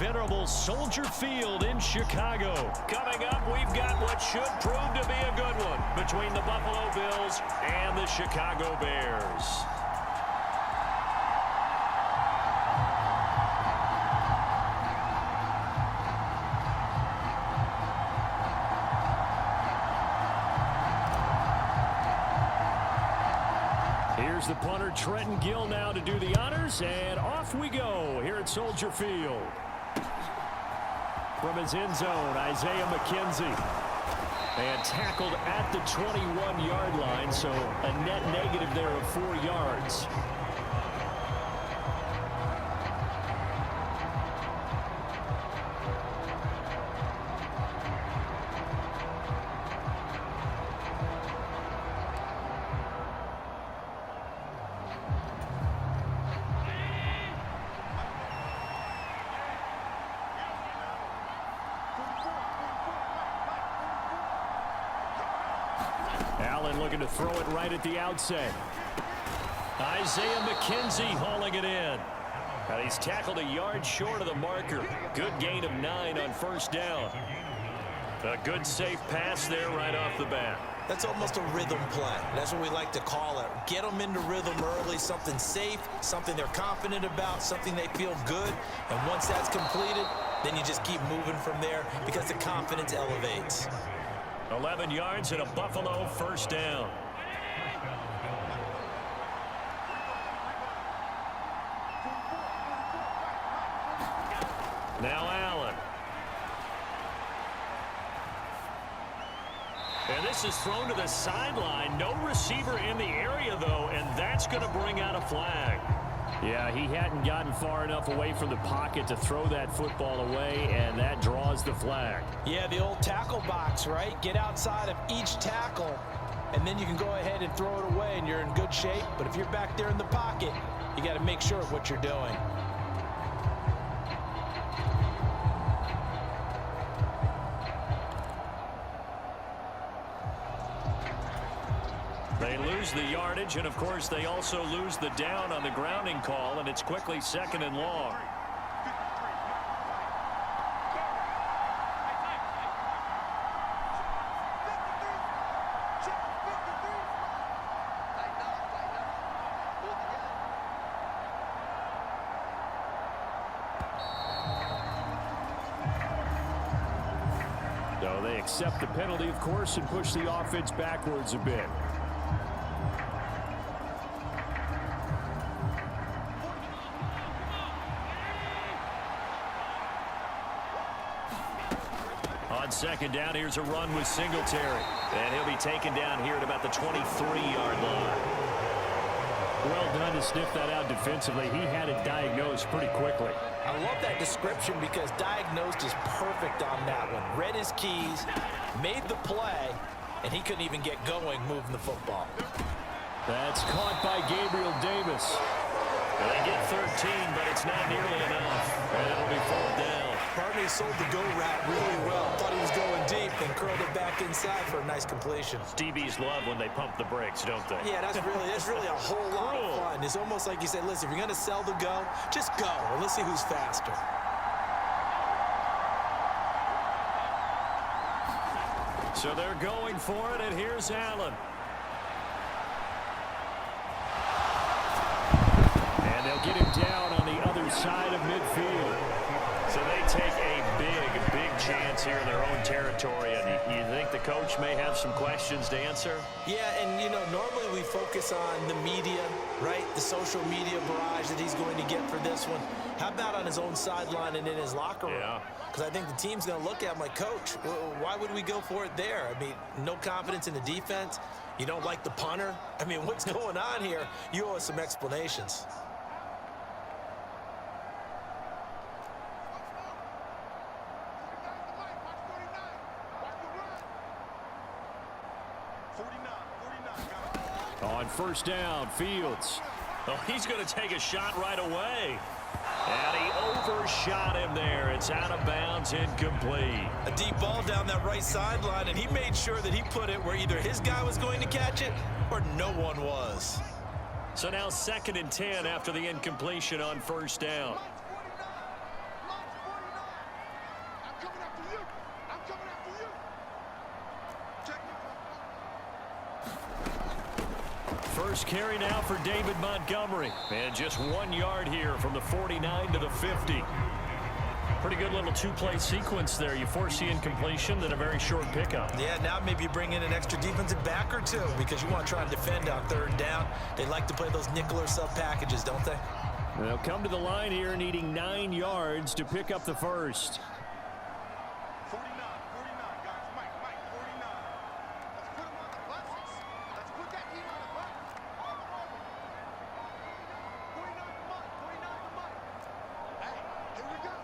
venerable Soldier Field in Chicago. Coming up, we've got what should prove to be a good one between the Buffalo Bills and the Chicago Bears. Here's the punter, Trenton Gill, now to do the honors, and off we go here at Soldier Field. From his end zone, Isaiah McKenzie. And tackled at the 21-yard line, so a net negative there of 4 yards. Allen looking to throw it right at the outset. Isaiah McKenzie hauling it in. And he's tackled a yard short of the marker. Good gain of 9 on first down. A good safe pass there right off the bat. That's almost a rhythm play. That's what we like to call it. Get them into rhythm early, something safe, something they're confident about, something they feel good. And once that's completed, then you just keep moving from there because the confidence elevates. 11 yards and a Buffalo first down. Now Allen. And this is thrown to the sideline. No receiver in the area, though, and that's going to bring out a flag. Yeah, he hadn't gotten far enough away from the pocket to throw that football away, and that draws the flag. Yeah, the old tackle box, right? Get outside of each tackle, and then you can go ahead and throw it away, and you're in good shape. But if you're back there in the pocket, you got to make sure of what you're doing. They lose the yardage, and of course they also lose the down on the grounding call, and it's quickly 2nd and long. So they accept the penalty, of course, and push the offense backwards a bit. On 2nd down, here's a run with Singletary. And he'll be taken down here at about the 23-yard line. Well done to sniff that out defensively. He had it diagnosed pretty quickly. I love that description because diagnosed is perfect on that one. Read his keys, made the play, and he couldn't even get going moving the football. That's caught by Gabriel Davis. Well, they get 13, but it's not nearly enough. And it'll be 4th down. Partney sold the go route really well. Thought he was going deep, then curled it back inside for a nice completion. DBs love when they pump the brakes, don't they? Yeah, that's really a whole lot of fun. It's almost like you said, listen, if you're going to sell the go, just go. And let's see who's faster. So they're going for it, and here's Allen. And they'll get him down on the other side of midfield. So they take a big chance here in their own territory. And you think the coach may have some questions to answer? Yeah, and, you know, normally we focus on the media, right? The social media barrage that he's going to get for this one. How about on his own sideline and in his locker room? Yeah. Because I think the team's going to look at him like, Coach, why would we go for it there? I mean, no confidence in the defense. You don't like the punter. I mean, what's going on here? You owe us some explanations. On 1st down, Fields. Oh, he's going to take a shot right away. And he overshot him there. It's out of bounds, incomplete. A deep ball down that right sideline, and he made sure that he put it where either his guy was going to catch it or no one was. So now 2nd and 10 after the incompletion on 1st down. First carry now for David Montgomery. And just 1 yard here from the 49 to the 50. Pretty good little two-play sequence there. You force the incompletion, then a very short pickup. Yeah, now maybe you bring in an extra defensive back or two because you want to try and defend on 3rd down. They like to play those nickel or sub packages, don't they? They'll come to the line here needing 9 yards to pick up the first. 49, guys. Mike, 49. Let's put him on the buses. Let's put that heat on the bus. All over. 49 to Mike. Hey, here we go.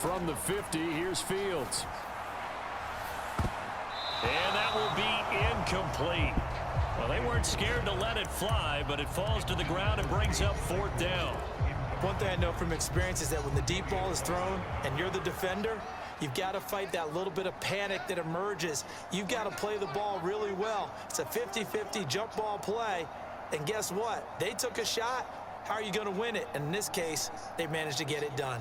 From the 50, here's Fields. And that will be incomplete. Well, they weren't scared to let it fly, but it falls to the ground and brings up 4th down. One thing I know from experience is that when the deep ball is thrown and you're the defender, you've got to fight that little bit of panic that emerges. You've got to play the ball really well. It's a 50-50 jump ball play, and guess what? They took a shot. How are you going to win it? And in this case, they managed to get it done.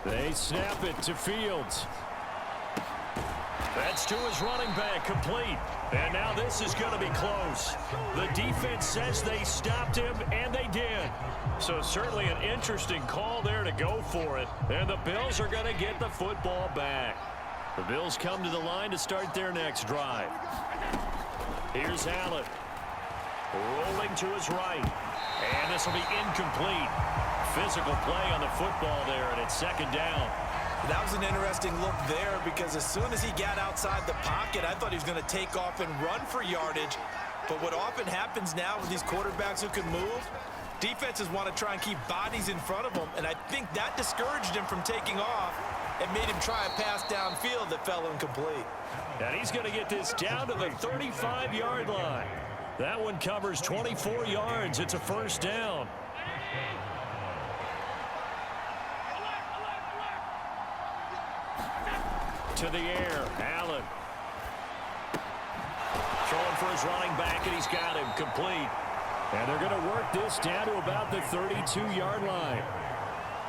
They snap it to Fields. That's to his running back, complete. And now this is going to be close. The defense says they stopped him, and they did. So certainly an interesting call there to go for it. And the Bills are going to get the football back. The Bills come to the line to start their next drive. Here's Allen. Rolling to his right. And this will be incomplete. Physical play on the football there, and it's 2nd down. That was an interesting look there because as soon as he got outside the pocket, I thought he was going to take off and run for yardage. But what often happens now with these quarterbacks who can move, defenses want to try and keep bodies in front of them, and I think that discouraged him from taking off and made him try a pass downfield that fell incomplete. And he's going to get this down to the 35-yard line. That one covers 24 yards. It's a 1st down. To the air, Allen. Throwing for his running back, and he's got him complete. And they're going to work this down to about the 32-yard line.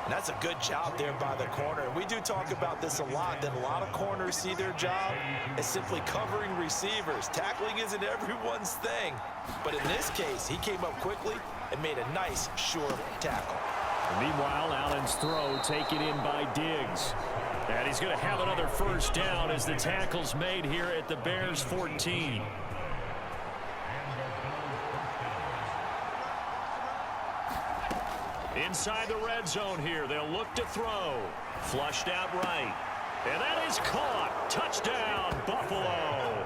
And that's a good job there by the corner. We do talk about this a lot, that a lot of corners see their job as simply covering receivers. Tackling isn't everyone's thing. But in this case, he came up quickly and made a nice, short tackle. Meanwhile, Allen's throw taken in by Diggs. And he's going to have another 1st down as the tackle's made here at the Bears 14. Inside the red zone here, they'll look to throw. Flushed out right. And that is caught. Touchdown, Buffalo.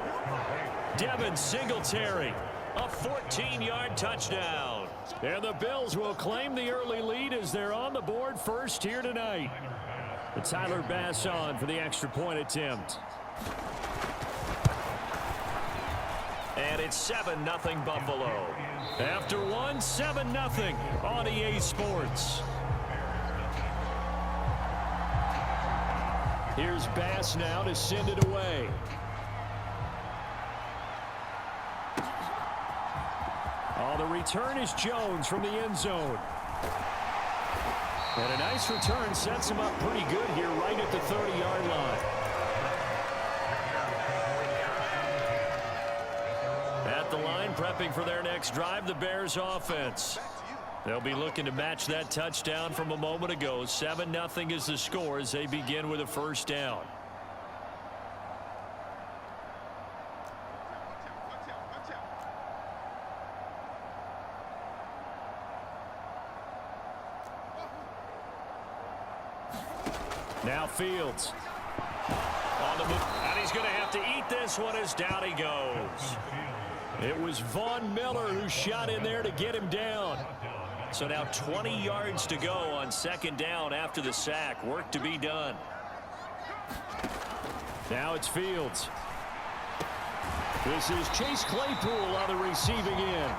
Devin Singletary, a 14-yard touchdown. And the Bills will claim the early lead as they're on the board first here tonight. The Tyler Bass on for the extra point attempt. And it's 7-0 Buffalo. After one, 7-0 on EA Sports. Here's Bass now to send it away. Oh, the return is Jones from the end zone. And a nice return sets him up pretty good here right at the 30-yard line. At the line, prepping for their next drive, the Bears offense. They'll be looking to match that touchdown from a moment ago. 7-0 is the score as they begin with a 1st down. Now Fields. On the move. And he's going to have to eat this one as down he goes. It was Von Miller who shot in there to get him down. So now 20 yards to go on 2nd down after the sack. Work to be done. Now it's Fields. This is Chase Claypool on the receiving end.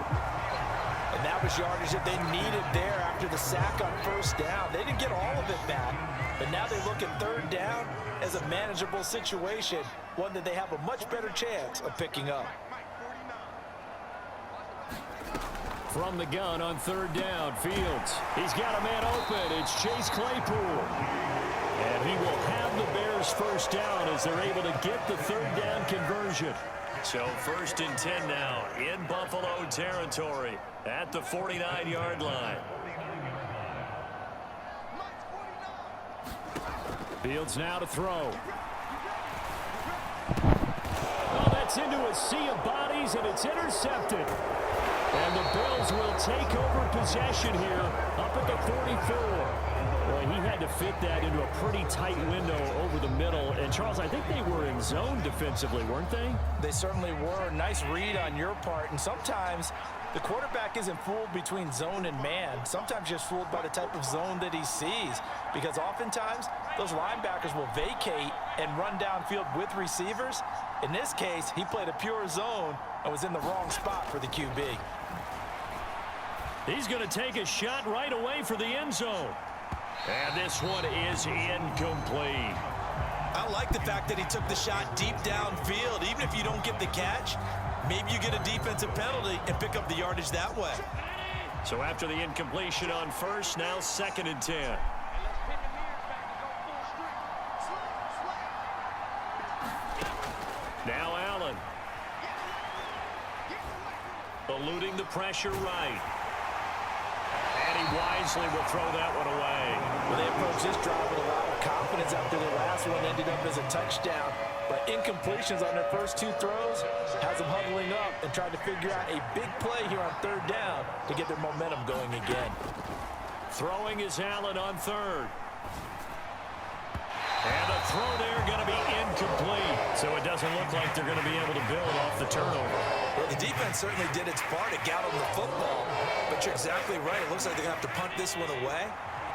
And that was yardage that they needed there after the sack on 1st down. They didn't get all of it back, but now they look at 3rd down as a manageable situation, one that they have a much better chance of picking up. From the gun on third down, Fields. He's got a man open. It's Chase Claypool. And he will have the Bears first down as they're able to get the third down conversion. So 1st and 10 now in Buffalo territory at the 49-yard line. Fields now to throw. Oh, that's into a sea of bodies, and it's intercepted. And the Bills will take over possession here up at the 44. Well, he had to fit that into a pretty tight window over the middle. And, Charles, I think they were in zone defensively, weren't they? They certainly were. Nice read on your part. And sometimes the quarterback isn't fooled between zone and man. Sometimes just fooled by the type of zone that he sees. Because oftentimes those linebackers will vacate and run downfield with receivers. In this case, he played a pure zone and was in the wrong spot for the QB. He's going to take a shot right away for the end zone. And this one is incomplete. I like the fact that he took the shot deep downfield. Even if you don't get the catch, maybe you get a defensive penalty and pick up the yardage that way. So after the incompletion on first, now 2nd and 10. Now Allen. Eluding the pressure right. And he wisely will throw that one away. Well, they approached this drive with a lot of confidence after their last one ended up as a touchdown. But incompletions on their first 2 throws has them huddling up and trying to figure out a big play here on third down to get their momentum going again. Throwing is Allen on third. And the throw there going to be incomplete. So it doesn't look like they're going to be able to build off the turnover. Well, the defense certainly did its part to get on the football. But you're exactly right. It looks like they're going to have to punt this one away.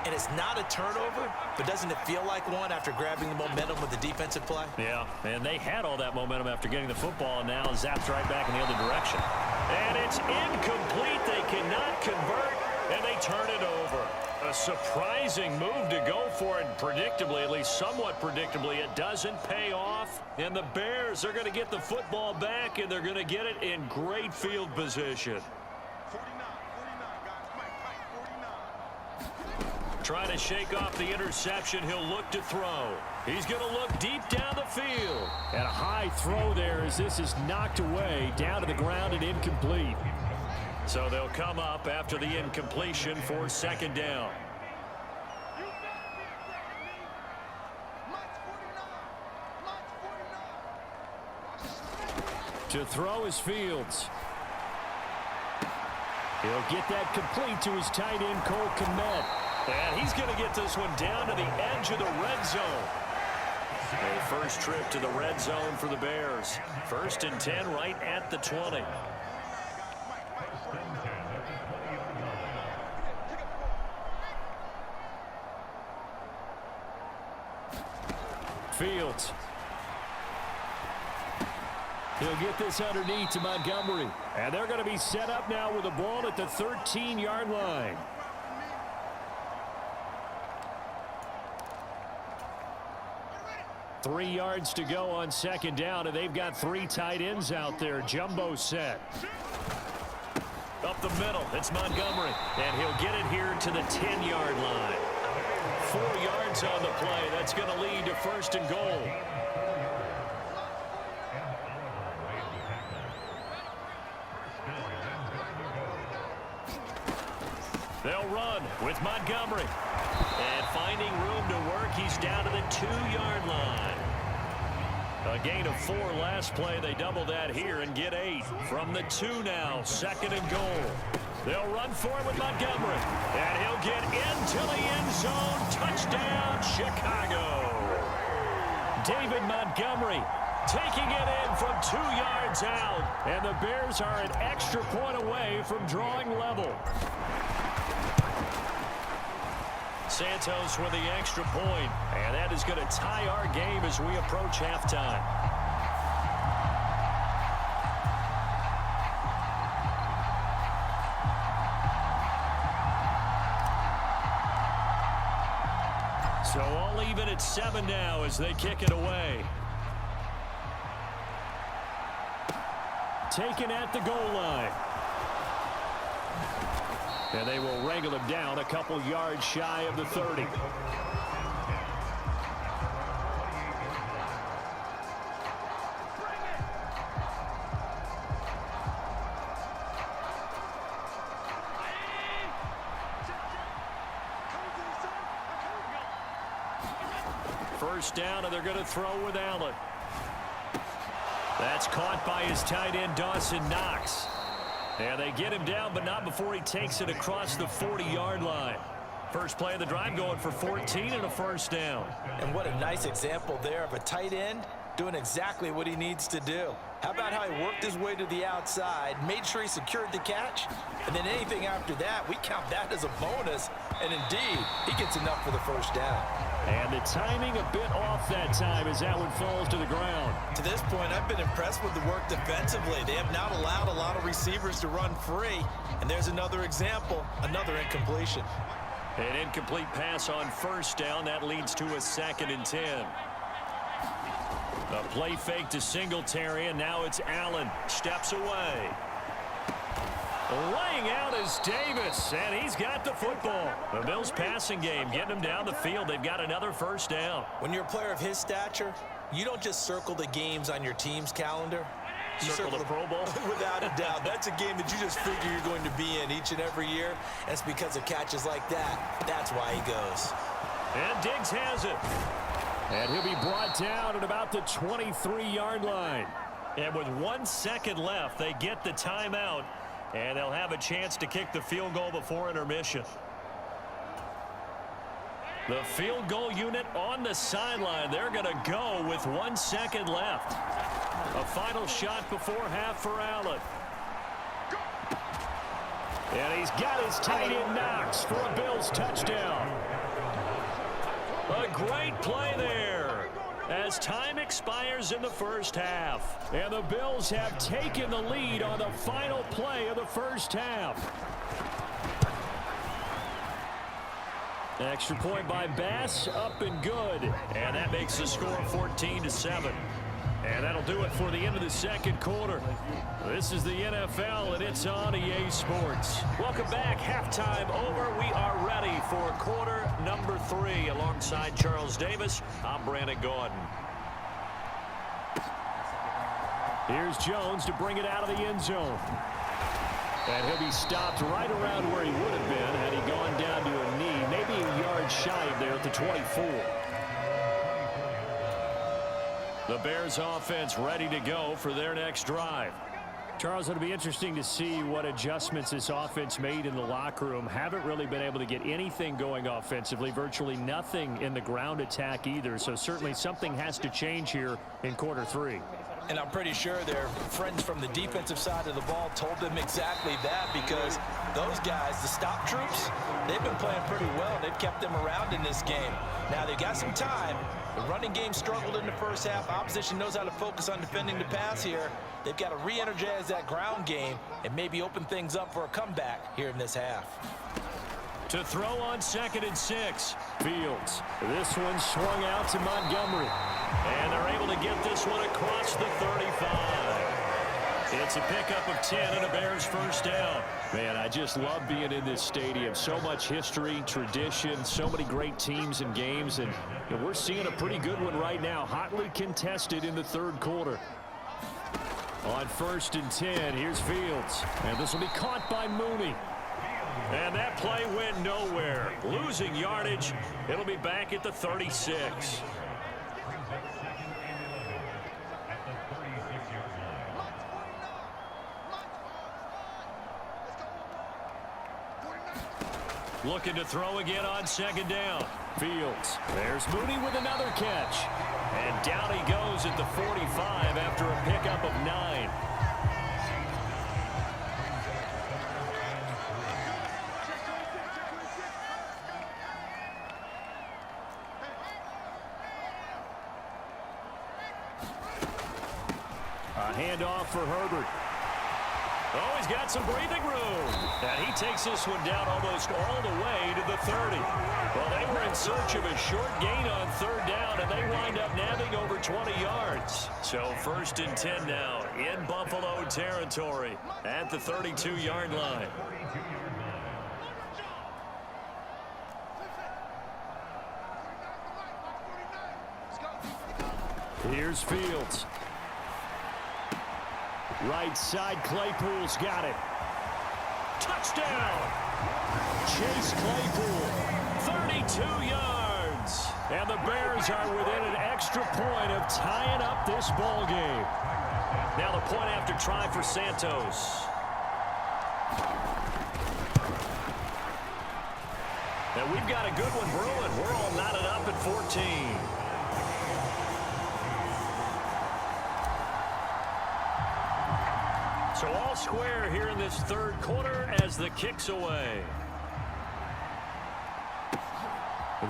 And it's not a turnover, but doesn't it feel like one after grabbing the momentum with the defensive play? Yeah, and they had all that momentum after getting the football, and now zapped right back in the other direction. And it's incomplete. They cannot convert, and they turn it over. A surprising move to go for it, predictably, at least somewhat predictably. It doesn't pay off, and the Bears are going to get the football back, and they're going to get it in great field position. 49, guys. Mike, 49. Trying to shake off the interception. He'll look to throw. He's going to look deep down the field. And a high throw there as this is knocked away down to the ground and incomplete. So they'll come up after the incompletion for 2nd down. To throw is Fields. He'll get that complete to his tight end, Kemet. And he's going to get this one down to the edge of the red zone. A first trip to the red zone for the Bears. 1st and 10 right at the 20. Fields. He'll get this underneath to Montgomery. And they're going to be set up now with the ball at the 13-yard line. Three yards to go on 2nd down, and they've got 3 tight ends out there. Jumbo set. Up the middle, it's Montgomery. And he'll get it here to the 10-yard line. 4 yards on the play. That's going to lead to 1st and goal. They'll run with Montgomery. And finding room to work, he's down to the 2-yard line. A gain of 4 last play. They double that here and get 8. From the 2 now, 2nd and goal. They'll run for it with Montgomery. And he'll get into the end zone. Touchdown, Chicago. David Montgomery taking it in from 2 yards out. And the Bears are an extra point away from drawing level. Santos with the extra point, and that is going to tie our game as we approach halftime. So all even at 7 now as they kick it away. Taken at the goal line. And they will wrangle him down a couple yards shy of the 30. First down, and they're going to throw with Allen. That's caught by his tight end, Dawson Knox. And they get him down, but not before he takes it across the 40-yard line. First play of the drive going for 14 and a first down. And what a nice example there of a tight end doing exactly what he needs to do. How about how he worked his way to the outside, made sure he secured the catch, and then anything after that, we count that as a bonus. And indeed, he gets enough for the first down. And the timing a bit off that time as that one falls to the ground. To this point, I've been impressed with the work defensively. They have not allowed a lot of receivers to run free. And there's another example, another incompletion. An incomplete pass on first down. That leads to a 2nd and 10. A play fake to Singletary, and now it's Allen. Steps away. Laying out is Davis, and he's got the football. The Bills passing game getting him down the field. They've got another first down. When you're a player of his stature, you don't just circle the games on your team's calendar. You circle the Pro Bowl? Without a doubt. That's a game that you just figure you're going to be in each and every year. And it's because of catches like that. That's why he goes. And Diggs has it. And he'll be brought down at about the 23-yard line. And with 1 second left, they get the timeout. And they'll have a chance to kick the field goal before intermission. The field goal unit on the sideline. They're going to go with 1 second left. A final shot before half for Allen. And he's got his tight end Knox for a Bills touchdown. A great play there as time expires in the first half. And the Bills have taken the lead on the final play of the first half. Extra point by Bass, up and good. And that makes the score 14-7. And that'll do it for the end of the second quarter. This is the NFL, and it's on EA Sports. Welcome back. Halftime over. We are ready for quarter number 3. Alongside Charles Davis, I'm Brandon Gordon. Here's Jones to bring it out of the end zone. And he'll be stopped right around where he would have been had he gone down to a knee, maybe a yard shy of there at the 24. The Bears offense ready to go for their next drive. Charles, it'll be interesting to see what adjustments this offense made in the locker room. Haven't really been able to get anything going offensively, virtually nothing in the ground attack either. So certainly something has to change here in quarter 3. And I'm pretty sure their friends from the defensive side of the ball told them exactly that, because those guys, the stop troops, they've been playing pretty well. They've kept them around in this game. Now they've got some time. The running game struggled in the first half. Opposition knows how to focus on defending the pass here. They've got to re-energize that ground game and maybe open things up for a comeback here in this half. To throw on 2nd and 6. Fields. This one swung out to Montgomery. And they're able to get this one across the 35. It's a pickup of 10 and a Bears first down. Man, I just love being in this stadium. So much history, tradition, so many great teams and games. And we're seeing a pretty good one right now. Hotly contested in the third quarter. On 1st and 10, here's Fields. And this will be caught by Mooney. And that play went nowhere. Losing yardage. It'll be back at the 36. Looking to throw again on 2nd down. Fields. There's Mooney with another catch. And down he goes at the 45 after a pickup of 9. A handoff for Herbert. Oh, he's got some breathing room. And he takes this one down almost all the way to the 30. Well, they were in search of a short gain on 3rd down, and they wind up nabbing over 20 yards. So 1st and 10 now in Buffalo territory at the 32-yard line. Here's Fields. Right side, Claypool's got it. Touchdown! Chase Claypool, 32 yards. And the Bears are within an extra point of tying up this ball game. Now the point after try for Santos. And we've got a good one brewing. We're all knotted up at 14. So all square here in this third quarter as the kick's away.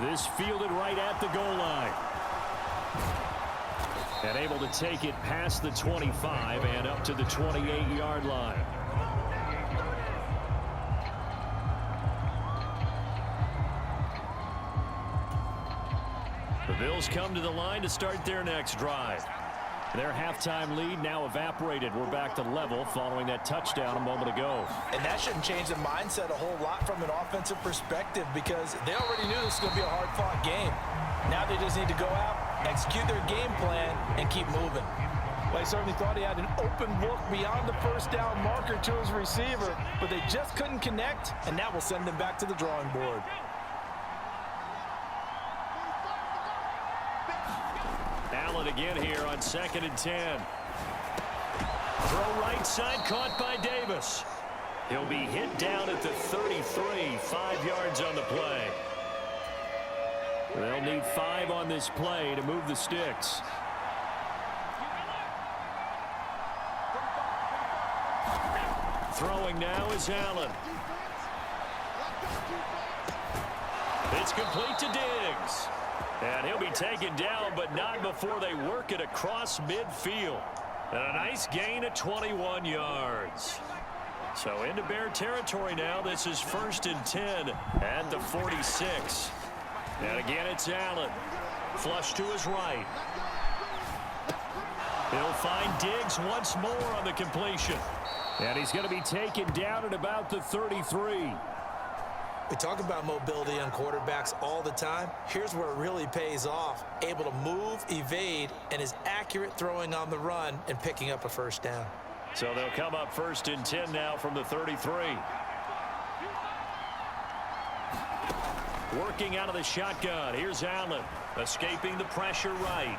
This fielded right at the goal line. And able to take it past the 25 and up to the 28-yard line. The Bills come to the line to start their next drive. Their halftime lead now evaporated. We're back to level following that touchdown a moment ago. And that shouldn't change the mindset a whole lot from an offensive perspective because they already knew this was going to be a hard-fought game. Now they just need to go out, execute their game plan, and keep moving. Well, I certainly thought he had an open look beyond the first down marker to his receiver, but they just couldn't connect, and that will send them back to the drawing board. Allen again here on 2nd and 10. Throw right side caught by Davis. He'll be hit down at the 33, 5 yards on the play. They'll need 5 on this play to move the sticks. Throwing now is Allen. It's complete to Diggs. And he'll be taken down, but not before they work it across midfield. And a nice gain of 21 yards. So into Bear territory now. This is 1st and 10 at the 46. And again, it's Allen. Flush to his right. He'll find Diggs once more on the completion. And he's going to be taken down at about the 33. We talk about mobility on quarterbacks all the time. Here's where it really pays off. Able to move, evade, and is accurate throwing on the run and picking up a first down. So they'll come up 1st and 10 now from the 33. Working out of the shotgun. Here's Allen. Escaping the pressure right.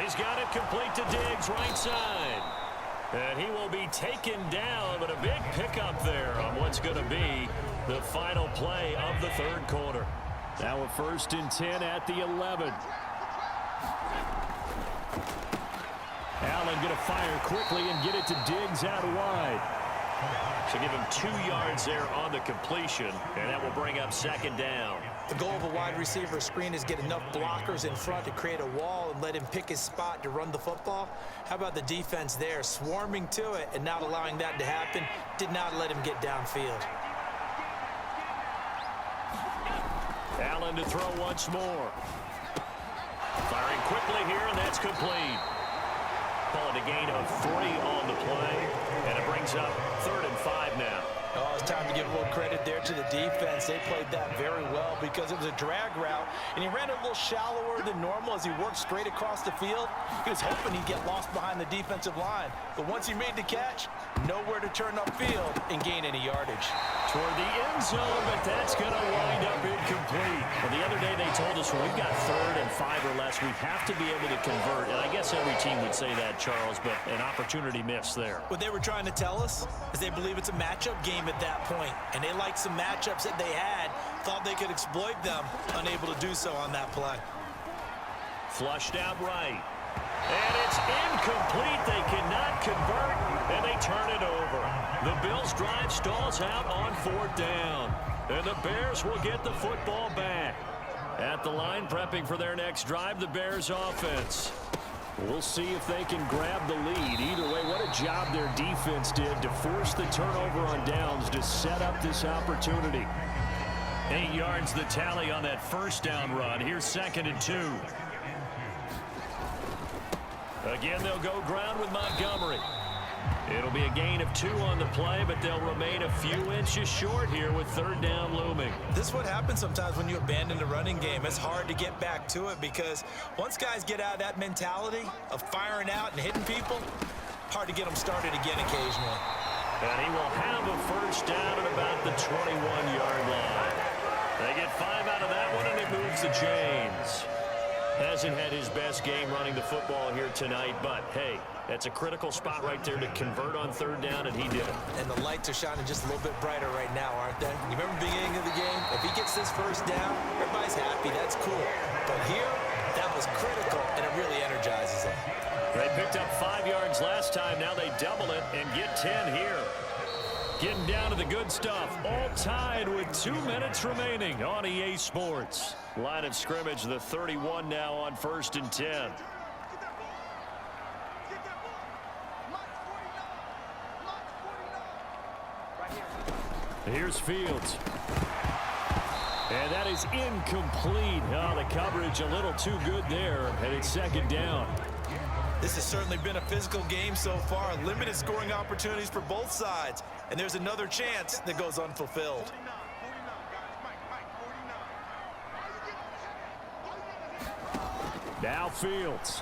He's got it complete to Diggs right side. And he will be taken down, but a big pickup there on what's going to be the final play of the third quarter. Now a 1st and 10 at the 11. Allen going to fire quickly and get it to Diggs out wide. So give him 2 yards there on the completion, and that will bring up 2nd down. The goal of a wide receiver screen is get enough blockers in front to create a wall and let him pick his spot to run the football. How about the defense there, swarming to it and not allowing that to happen? Did not let him get downfield. Allen to throw once more. Firing quickly here, and that's complete. Call it a gain of 3 on the play, and it brings up 3rd and 5 now. Oh, it's time to give a little credit there to the defense. They played that very well because it was a drag route, and he ran it a little shallower than normal as he worked straight across the field. He was hoping he'd get lost behind the defensive line, but once he made the catch, nowhere to turn upfield and gain any yardage. Toward the end zone, but that's going to wind up incomplete. Well, the other day they told us when we've got 3rd and 5 or less, we have to be able to convert. And I guess every team would say that, Charles, but an opportunity missed there. What they were trying to tell us is they believe it's a matchup game at that point, and they liked some matchups that they had, thought they could exploit them, unable to do so on that play. Flushed out right. And it's incomplete. They cannot convert, and they turn it over. The Bills' drive stalls out on 4th down, and the Bears will get the football back. At the line, prepping for their next drive, the Bears offense. We'll see if they can grab the lead. Either way, what a job their defense did to force the turnover on downs to set up this opportunity. 8 yards the tally on that 1st down run. Here's 2nd and 2. Again, they'll go ground with Montgomery. It'll be a gain of 2 on the play, but they'll remain a few inches short here with third down looming. This is what happens sometimes when you abandon the running game. It's hard to get back to it because once guys get out of that mentality of firing out and hitting people, hard to get them started again occasionally. And he will have a first down at about the 21-yard line. They get 5 out of that one, and it moves the chains. Hasn't had his best game running the football here tonight, but, hey, that's a critical spot right there to convert on third down, and he did it. And the lights are shining just a little bit brighter right now, aren't they? You remember the beginning of the game? If he gets this first down, everybody's happy. That's cool. But here, that was critical, and it really energizes them. They picked up 5 yards last time. Now they double it and get 10 here. Getting down to the good stuff. All tied with 2 minutes remaining on EA Sports. Line of scrimmage, the 31 now on 1st and 10. Here's Fields. And that is incomplete. Oh, the coverage a little too good there, and it's second down. This has certainly been a physical game so far. Limited scoring opportunities for both sides. And there's another chance that goes unfulfilled. Now Fields.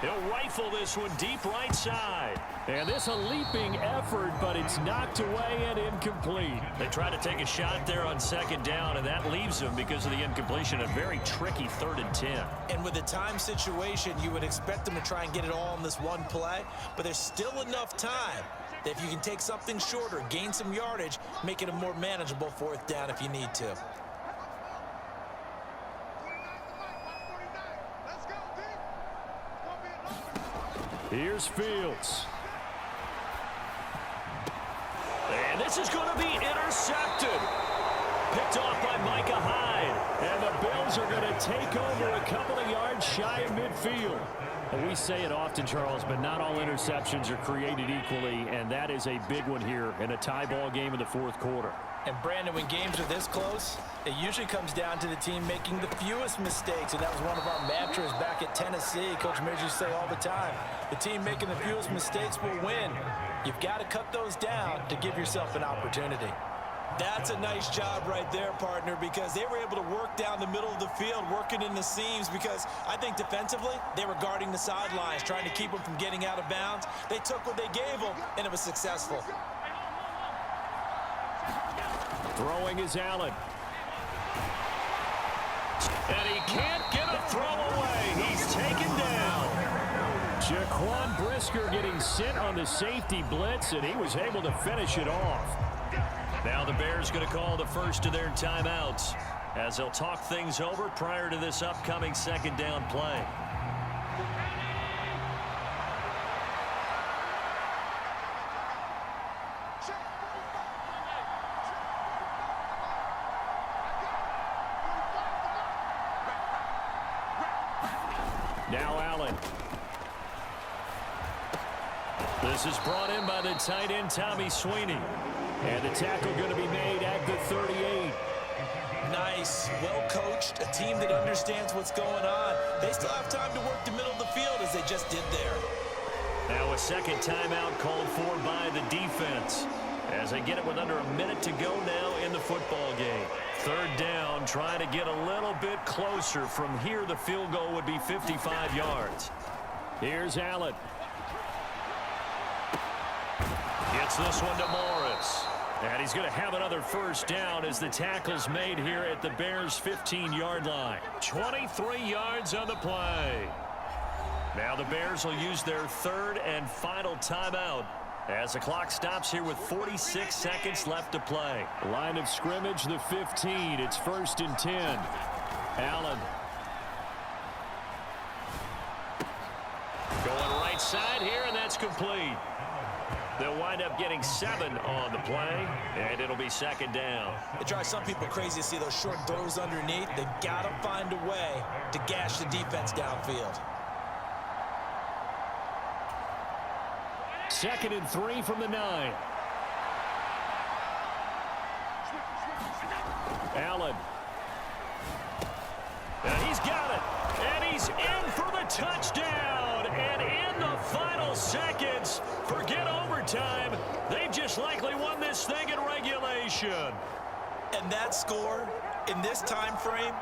He'll rifle this one deep right side. And this a leaping effort, but it's knocked away and incomplete. They try to take a shot there on second down, and that leaves them because of the incompletion. A very tricky 3rd and 10. And with a time situation, you would expect them to try and get it all in this one play. But there's still enough time that if you can take something shorter, gain some yardage, make it a more manageable 4th down if you need to. Here's Fields. And this is going to be intercepted. Picked off by Micah Hyde. And the Bills are going to take over a couple of yards shy of midfield. Well, we say it often, Charles, but not all interceptions are created equally, and that is a big one here in a tie ball game in the 4th quarter. And Brandon, when games are this close, it usually comes down to the team making the fewest mistakes, and that was one of our mantras back at Tennessee. Coach Mears used to say all the time, the team making the fewest mistakes will win. You've got to cut those down to give yourself an opportunity. That's a nice job right there, partner, because they were able to work down the middle of the field, working in the seams, because I think defensively, they were guarding the sidelines, trying to keep them from getting out of bounds. They took what they gave them, and it was successful. Throwing is Allen. And he can't get a throw away. He's taken down. Jaquan Brisker getting sent on the safety blitz, and he was able to finish it off. Now the Bears going to call the first of their timeouts as they'll talk things over prior to this upcoming second down play. Now Allen. This is brought in by the tight end Tommy Sweeney. And the tackle going to be made at the 38. Nice, well coached, a team that understands what's going on. They still have time to work the middle of the field as they just did there. Now a second timeout called for by the defense as they get it with under a minute to go now in the football game. Third down, trying to get a little bit closer. From here, the field goal would be 55 yards. Here's Allen. Gets this one to Morris. And he's going to have another first down as the tackle's made here at the Bears' 15-yard line. 23 yards on the play. Now the Bears will use their third and final timeout as the clock stops here with 46 seconds left to play. Line of scrimmage, the 15. It's 1st and 10. Allen. Going right side here, and that's complete. They'll wind up getting 7 on the play, and it'll be second down. It drives some people crazy to see those short throws underneath. They've got to find a way to gash the defense downfield. 2nd and 3 from the 9. Allen. And he's got it. And he's in for the touchdown. And in the final final seconds. Forget overtime. They've just likely won this thing in regulation. And that score in this time frame,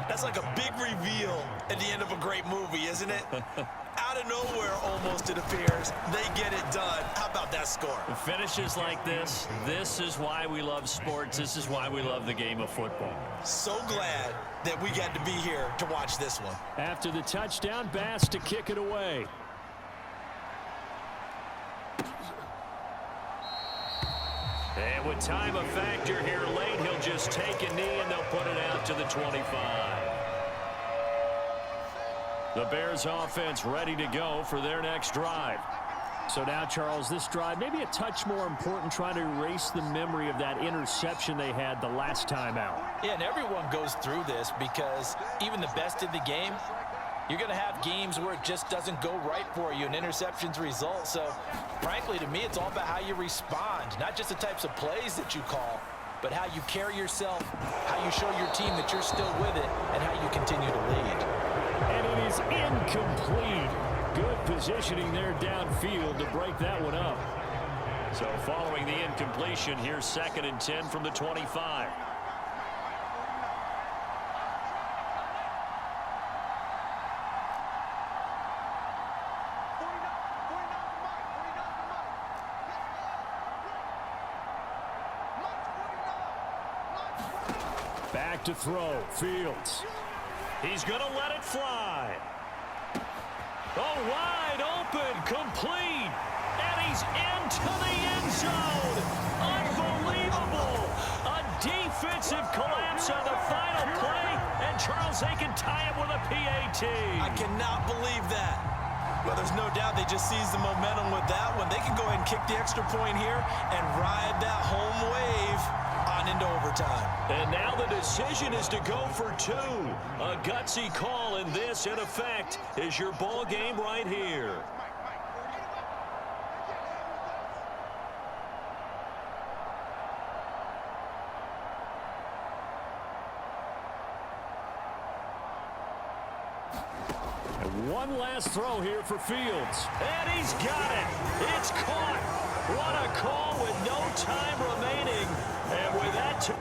that's like a big reveal at the end of a great movie, isn't it? Out of nowhere, almost, it appears, they get it done. How about that score? Finishes like this is why we love sports. This is why we love the game of football. So glad that we got to be here to watch this one. After the touchdown, Bass to kick it away. And with time a factor here late, he'll just take a knee and they'll put it out to the 25. The Bears offense ready to go for their next drive. So now, Charles, this drive maybe a touch more important, trying to erase the memory of that interception they had the last time out. Yeah, and everyone goes through this because even the best in the game, you're going to have games where it just doesn't go right for you and interceptions result. So, frankly, to me, it's all about how you respond, not just the types of plays that you call, but how you carry yourself, how you show your team that you're still with it, and how you continue to lead. And it is incomplete. Good positioning there downfield to break that one up. So following the incompletion, here's 2nd and 10 from the 25. Back to throw, Fields. He's going to let it fly. Oh, wide open, complete, and he's into the end zone. Unbelievable. A defensive collapse on the final play, and Charles, they can tie him with a PAT. I cannot believe that. Well, there's no doubt they just seized the momentum with that one. They can go ahead and kick the extra point here and ride that home wave on into overtime. And now the decision is to go for 2. A gutsy call, and this, in effect, is your ball game right here. And one last throw here for Fields. And he's got it. It's caught. What a call with no time remaining. And with that...